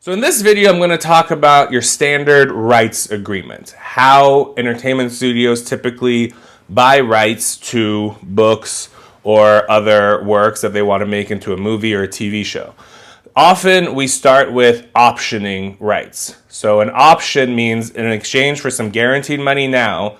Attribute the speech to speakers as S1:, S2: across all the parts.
S1: So in this video, I'm going to talk about your standard rights agreement, how entertainment studios typically buy rights to books or other works that they want to make into a movie or a TV show. Often we start with optioning rights. So an option means in exchange for some guaranteed money now,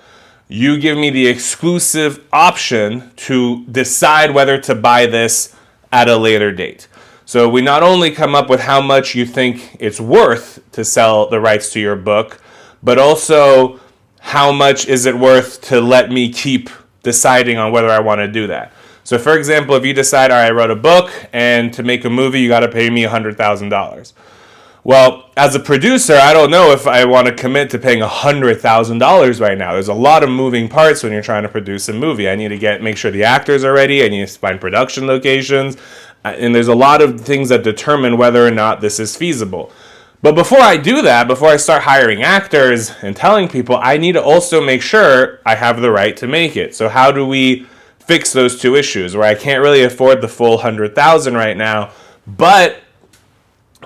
S1: you give me the exclusive option to decide whether to buy this at a later date. So we not only come up with how much you think it's worth to sell the rights to your book, but also how much is it worth to let me keep deciding on whether I want to do that. So for example, if you decide, all right, I wrote a book and to make a movie, you got to pay me $100,000. Well, as a producer, I don't know if I want to commit to paying $100,000 right now. There's a lot of moving parts when you're trying to produce a movie. I need to make sure the actors are ready. I need to find production locations. And there's a lot of things that determine whether or not this is feasible. But before I do that, before I start hiring actors and telling people, I need to also make sure I have the right to make it. So how do we fix those two issues where I can't really afford the full $100,000 right now, but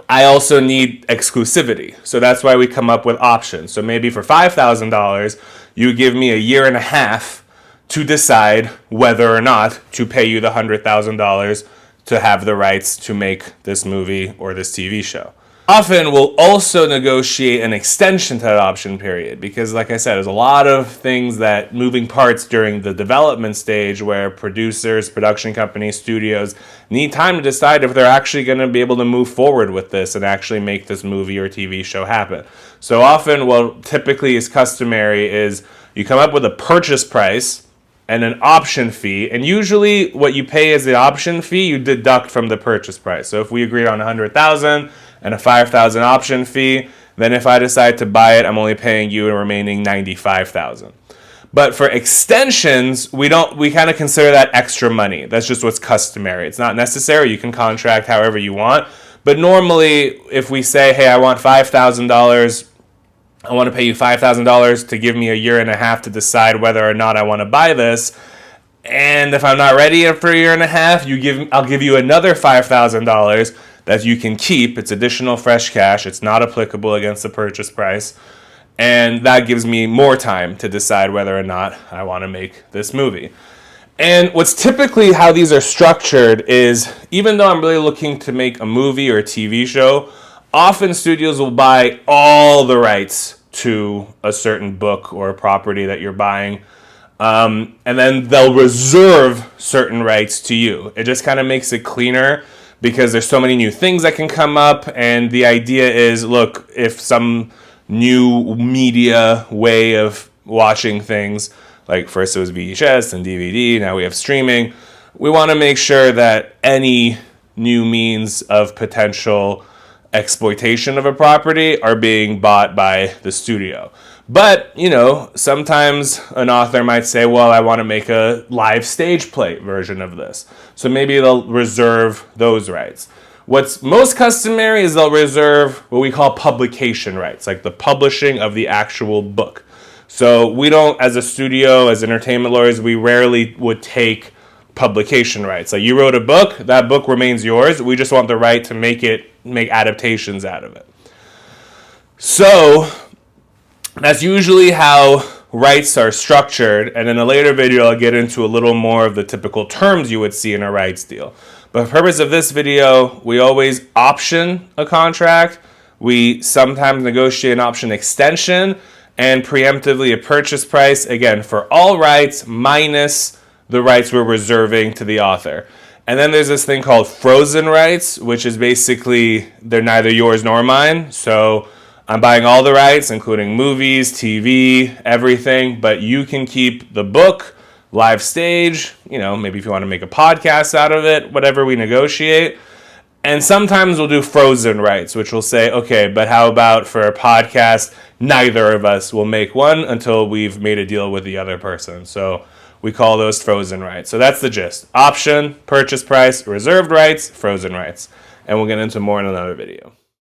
S1: I also need exclusivity. So that's why we come up with options. So maybe for $5,000, you give me a year and a half to decide whether or not to pay you the $100,000 to have the rights to make this movie or this TV show. Often we'll also negotiate an extension to that option period because, like I said, there's a lot of things that moving parts during the development stage where producers, production companies, studios need time to decide if they're actually going to be able to move forward with this and actually make this movie or TV show happen. So often what typically is customary is you come up with a purchase price and an option fee, and usually what you pay as the option fee, you deduct from the purchase price. So if we agreed on $100,000 and a $5,000 option fee, then if I decide to buy it, I'm only paying you a remaining $95,000. But for extensions, we kind of consider that extra money. That's just what's customary. It's not necessary. You can contract however you want. But normally, if we say, hey, I want $5,000, I want to pay you $5,000 to give me a year and a half to decide whether or not I want to buy this. And if I'm not ready for a year and a half, I'll give you another $5,000 that you can keep. It's additional fresh cash. It's not applicable against the purchase price. And that gives me more time to decide whether or not I want to make this movie. And what's typically how these are structured is, even though I'm really looking to make a movie or a TV show, often studios will buy all the rights to a certain book or property that you're buying. And then they'll reserve certain rights to you. It just kind of makes it cleaner because there's so many new things that can come up. And the idea is, look, if some new media way of watching things, like first it was VHS and DVD, now we have streaming, we want to make sure that any new means of potential exploitation of a property are being bought by the studio. But, sometimes an author might say, well, I want to make a live stage play version of this. So maybe they'll reserve those rights. What's most customary is they'll reserve what we call publication rights, like the publishing of the actual book. So we don't, as a studio, as entertainment lawyers, we rarely would take publication rights. Like you wrote a book, that book remains yours. We just want the right to make adaptations out of it. So that's usually how rights are structured. And in a later video, I'll get into a little more of the typical terms you would see in a rights deal. But for the purpose of this video, we always option a contract. We sometimes negotiate an option extension and preemptively a purchase price, again, for all rights minus the rights we're reserving to the author. And then there's this thing called frozen rights, which is basically they're neither yours nor mine. So I'm buying all the rights, including movies, TV, everything, but you can keep the book, live stage, maybe if you want to make a podcast out of it, whatever we negotiate. And sometimes we'll do frozen rights, which will say, okay, but how about for a podcast, neither of us will make one until we've made a deal with the other person. So we call those frozen rights. So that's the gist. Option, purchase price, reserved rights, frozen rights. And we'll get into more in another video.